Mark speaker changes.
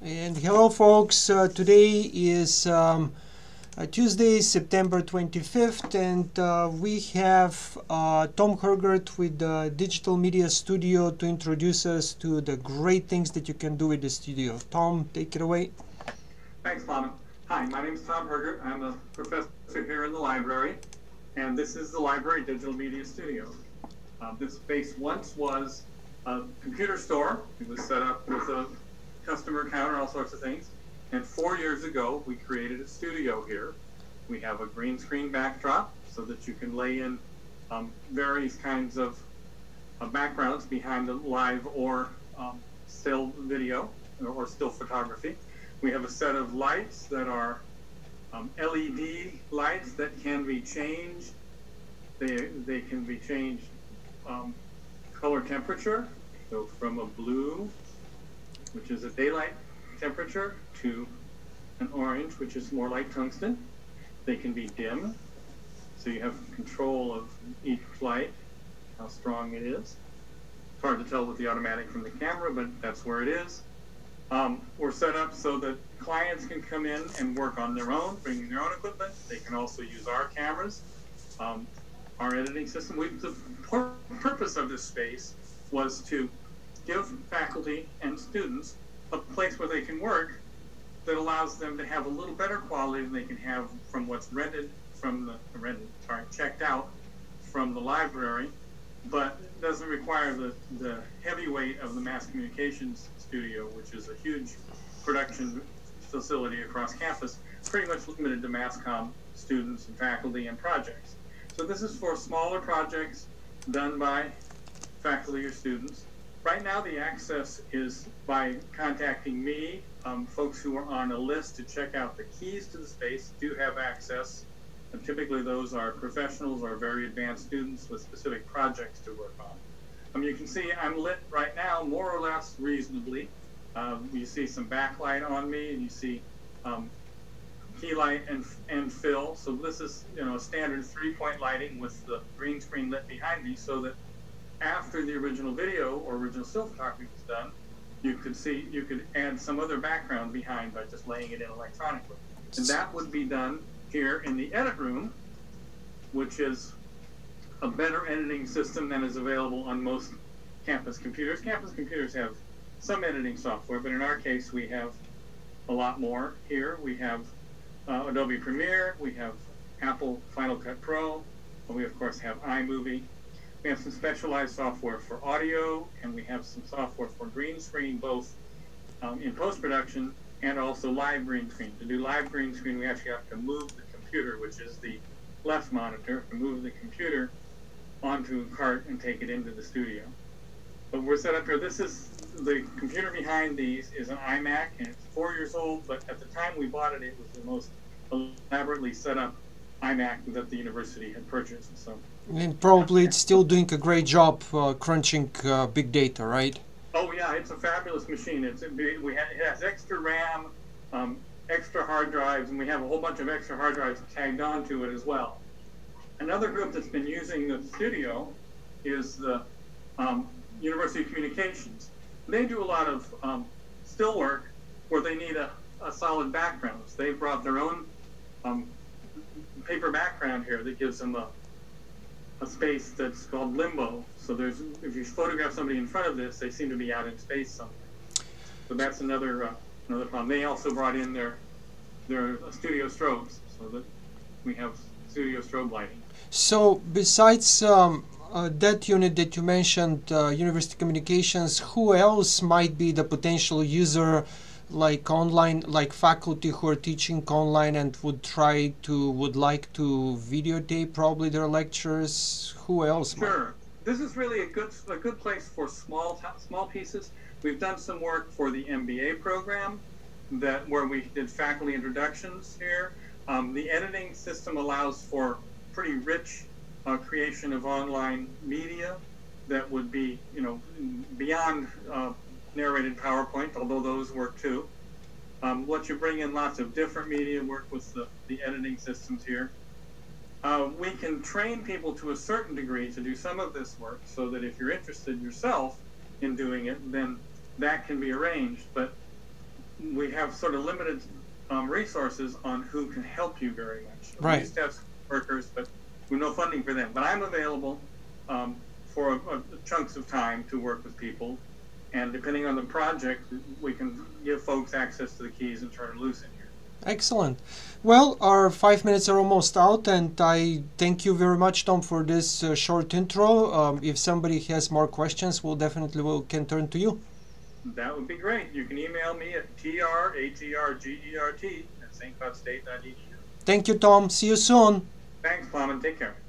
Speaker 1: And hello folks, today is Tuesday, September 25th, and we have Tom Hergert with the Digital Media Studio to introduce us to the great things that you can do with the studio. Tom, take it away.
Speaker 2: Thanks, Bob. Hi, my name is Tom Hergert. I'm a professor here in the library, and this is the Library Digital Media Studio. This space once was a computer store. It was set up with a customer counter, all sorts of things. And 4 years ago, we created a studio here. We have a green screen backdrop so that you can lay in various kinds of backgrounds behind the live or still video or still photography. We have a set of lights that are LED lights that can be changed. They can be changed color temperature, so from a blue, which is a daylight temperature, to an orange, which is more like tungsten. They can be dim, so you have control of each light, how strong it is. It's hard to tell with the automatic from the camera, but that's where it is. We're set up so that clients can come in and work on their own, bringing their own equipment. They can also use our cameras, our editing system. The purpose of this space was to give faculty and students a place where they can work that allows them to have a little better quality than they can have from what's checked out from the library, but doesn't require the heavy weight of the mass communications studio, which is a huge production facility across campus, pretty much limited to mass comm students and faculty and projects. So this is for smaller projects done by faculty or students. Right now the access is by contacting me. Folks who are on a list to check out the keys to the space do have access. And typically those are professionals or very advanced students with specific projects to work on. You can see I'm lit right now more or less reasonably. You see some backlight on me, and you see key light and fill. So this is a standard 3-point lighting with the green screen lit behind me, so that after the original video or original still photography was done, you could add some other background behind by just laying it in electronically. And that would be done here in the edit room, which is a better editing system than is available on most campus computers. Campus computers have some editing software, but in our case we have a lot more here. We have Adobe Premiere, we have Apple Final Cut Pro, and we of course have iMovie. We have some specialized software for audio, and we have some software for green screen, both in post-production and also live green screen. To do live green screen, we actually have to move the computer, which is the left monitor, to move the computer onto a cart and take it into the studio. But we're set up here. This is the computer behind these is an iMac, and it's 4 years old, but at the time we bought it, it was the most elaborately set up iMac that the university had purchased. So.
Speaker 1: And probably it's still doing a great job crunching big data, right?
Speaker 2: Oh yeah, it's a fabulous machine. It has extra RAM, extra hard drives, and we have a whole bunch of extra hard drives tagged onto it as well. Another group that's been using the studio is the University of Communications. They do a lot of still work where they need a solid background. So they've brought their own paper background here that gives them a space that's called limbo. So if you photograph somebody in front of this, they seem to be out in space somewhere. So that's another problem. They also brought in their studio strobes, so that we have studio strobe lighting.
Speaker 1: So besides that unit that you mentioned, University Communications, who else might be the potential user, like online, like faculty who are teaching online and would like to videotape probably their lectures? Who else?
Speaker 2: Sure. This is really a good place for small pieces. We've done some work for the MBA program where we did faculty introductions here. The editing system allows for pretty rich creation of online media that would be beyond narrated PowerPoint, although those work too. Let you bring in lots of different media, work with the editing systems here. We can train people to a certain degree to do some of this work, so that if you're interested yourself in doing it, then that can be arranged. But we have sort of limited resources on who can help you very much.
Speaker 1: Right.
Speaker 2: We used to have workers, but with no funding for them. But I'm available for chunks of time to work with people, and depending on the project, we can give folks access to the keys and turn them loose in here.
Speaker 1: Excellent. Well, our 5 minutes are almost out, and I thank you very much, Tom, for this short intro. If somebody has more questions, we'll definitely can turn to you.
Speaker 2: That would be great. You can email me at tratrgert@stcloudstate.edu.
Speaker 1: Thank you, Tom. See you soon.
Speaker 2: Thanks, Plum, and take care. Bye.